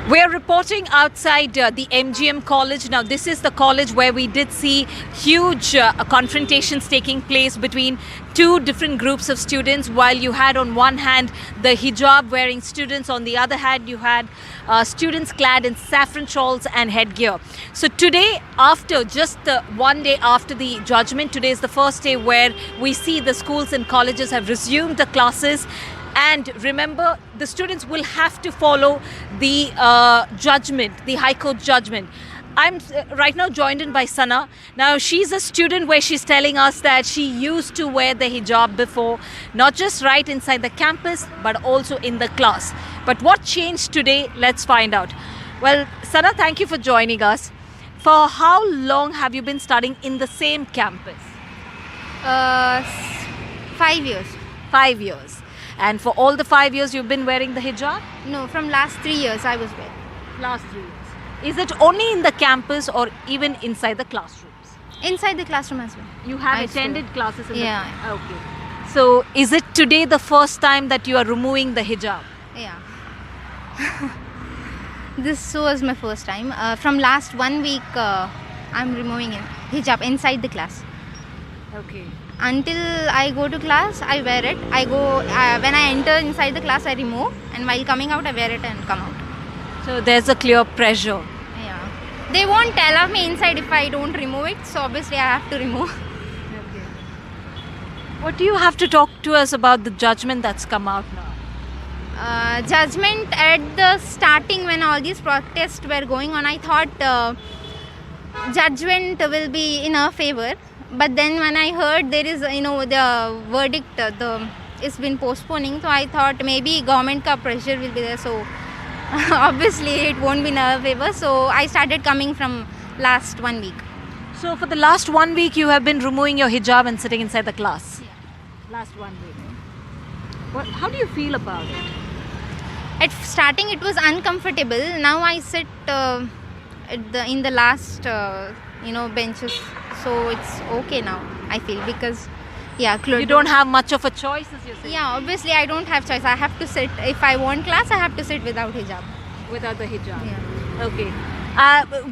We're reporting outside the MGM college. Now, this is the college where we did see huge confrontations taking place between two different groups of students. While you had on one hand the hijab wearing students, on the other hand you had students clad in saffron shawls and headgear. So today, after just one day after the judgment, today is the first day where we see the schools and colleges have resumed the classes. And remember, the students will have to follow the judgment, the High Court judgment. I'm right now joined in by Sana. Now, she's a student where she's telling us that she used to wear the hijab before, not just right inside the campus, but also in the class. But what changed today? Let's find out. Well, Sana, thank you for joining us. For how long have you been studying in the same campus? 5 years. 5 years. And for all the 5 years you've been wearing the hijab? No, from last 3 years I was wearing. Last 3 years. Is it only in the campus or even inside the classrooms? Inside the classroom as well. You have I attended still- classes in Yeah. the Okay. So is it today the first time that you are removing the hijab? Yeah. This was my first time. From last 1 week I'm removing hijab inside the class. Okay. Until I go to class, I wear it. I go when I enter inside the class, I remove, and while coming out, I wear it and come out. So there's a clear pressure. Yeah, they won't allow me inside if I don't remove it. So obviously, I have to remove. Okay. What do you have to talk to us about the judgment that's come out now? Judgment at the starting when all these protests were going on, I thought judgment will be in our favor. But then when I heard there is, the verdict, it's been postponing, so I thought maybe government ka pressure will be there. So obviously it won't be in our favor. So I started coming from last 1 week. So for the last 1 week you have been removing your hijab and sitting inside the class? Yeah. Last 1 week. How do you feel about it? At starting it was uncomfortable. Now I sit in the last benches. So it's okay now, I feel, because You don't have much of a choice, as you're saying. Yeah, obviously I don't have choice. I have to sit. If I want class, I have to sit without hijab. Without the hijab. Yeah. Okay.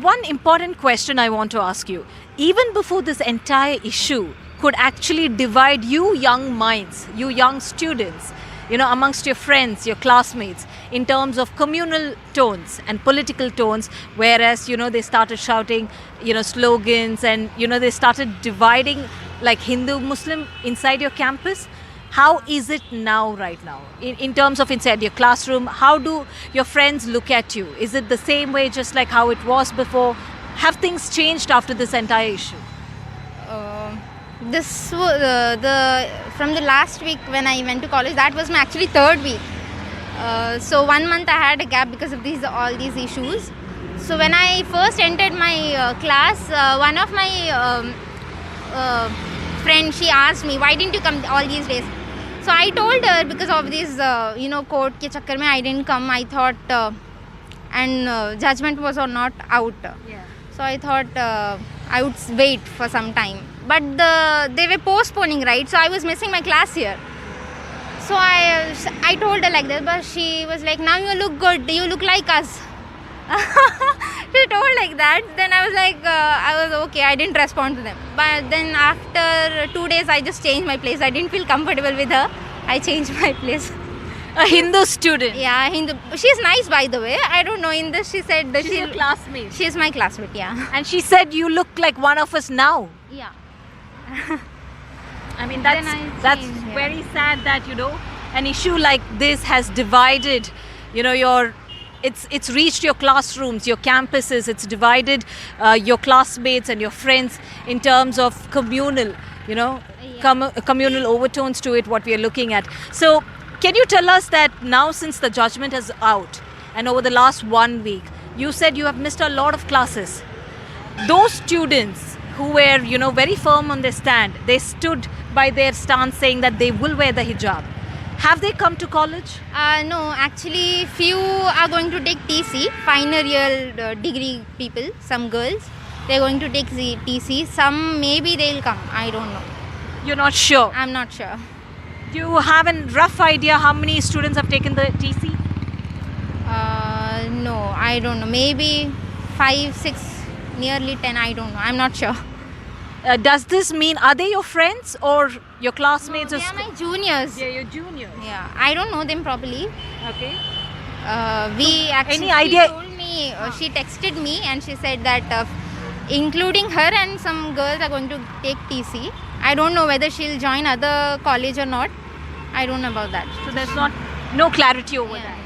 One important question I want to ask you. Even before this entire issue could actually divide you young minds, you young students, amongst your friends, your classmates, in terms of communal tones and political tones, whereas, they started shouting, slogans and, they started dividing like Hindu, Muslim inside your campus. How is it now, right now? In terms of inside your classroom, how do your friends look at you? Is it the same way, just like how it was before? Have things changed after this entire issue? This was from the last week when I went to college. That was my actually third week. So 1 month I had a gap because of all these issues. So when I first entered my class, one of my friends, she asked me, why didn't you come all these days? So I told her because of this court ke chakkar mein I didn't come. I thought and judgment was or not out. Yeah. So I thought I would wait for some time. But they were postponing, right? So I was missing my class here. So I told her like that, but she was like, now you look good. You look like us. She told like that. Then I was like, I was okay. I didn't respond to them. But then after 2 days, I just changed my place. I didn't feel comfortable with her. I changed my place. A Hindu student? Yeah, Hindu. She's nice, by the way. I don't know. In this, she said that She's your classmate? She's my classmate, yeah. And she said you look like one of us now. Yeah. I mean, Then that's changed, yeah. very sad that, an issue like this has divided, it's reached your classrooms, your campuses, it's divided your classmates and your friends in terms of communal, communal overtones to it, what we are looking at. So, can you tell us that now since the judgment is out and over the last 1 week, you said you have missed a lot of classes. Those students who were, very firm on their stand, they stood by their stance saying that they will wear the hijab. Have they come to college? No, actually few are going to take TC, final year degree people, some girls. They're going to take the TC. Some maybe they'll come, I don't know. You're not sure? I'm not sure. Do you have a rough idea how many students have taken the TC? No, I don't know, maybe 5, 6, nearly 10, I don't know. I'm not sure. Does this mean, are they your friends or your classmates? They or are my juniors. Yeah, your juniors. Yeah, I don't know them properly. Okay. We actually, any idea- she told me, she texted me and she said that including her and some girls are going to take TC. I don't know whether she'll join other college or not. I don't know about that. So there's no clarity over Yeah. that.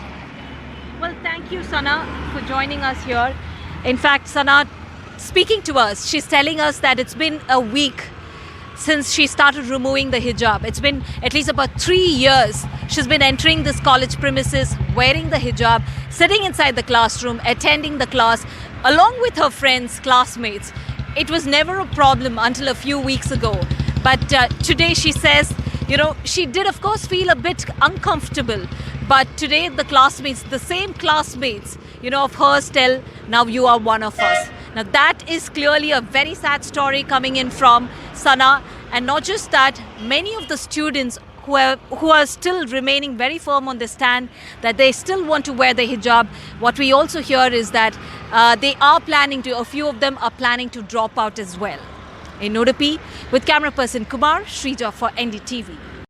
Well, thank you, Sana, for joining us here. In fact, Sana, speaking to us, she's telling us that it's been a week since she started removing the hijab. It's been at least about 3 years. She's been entering this college premises, wearing the hijab, sitting inside the classroom, attending the class, along with her friends, classmates. It was never a problem until a few weeks ago. But today she says, she did, of course, feel a bit uncomfortable. But today the classmates, the same classmates, of hers tell, now you are one of us. Now that is clearly a very sad story coming in from Sana. And not just that, many of the students who are still remaining very firm on the stand that they still want to wear the hijab. What we also hear is that a few of them are planning to drop out as well. In Udupi, with camera person Kumar, Sreeja for NDTV.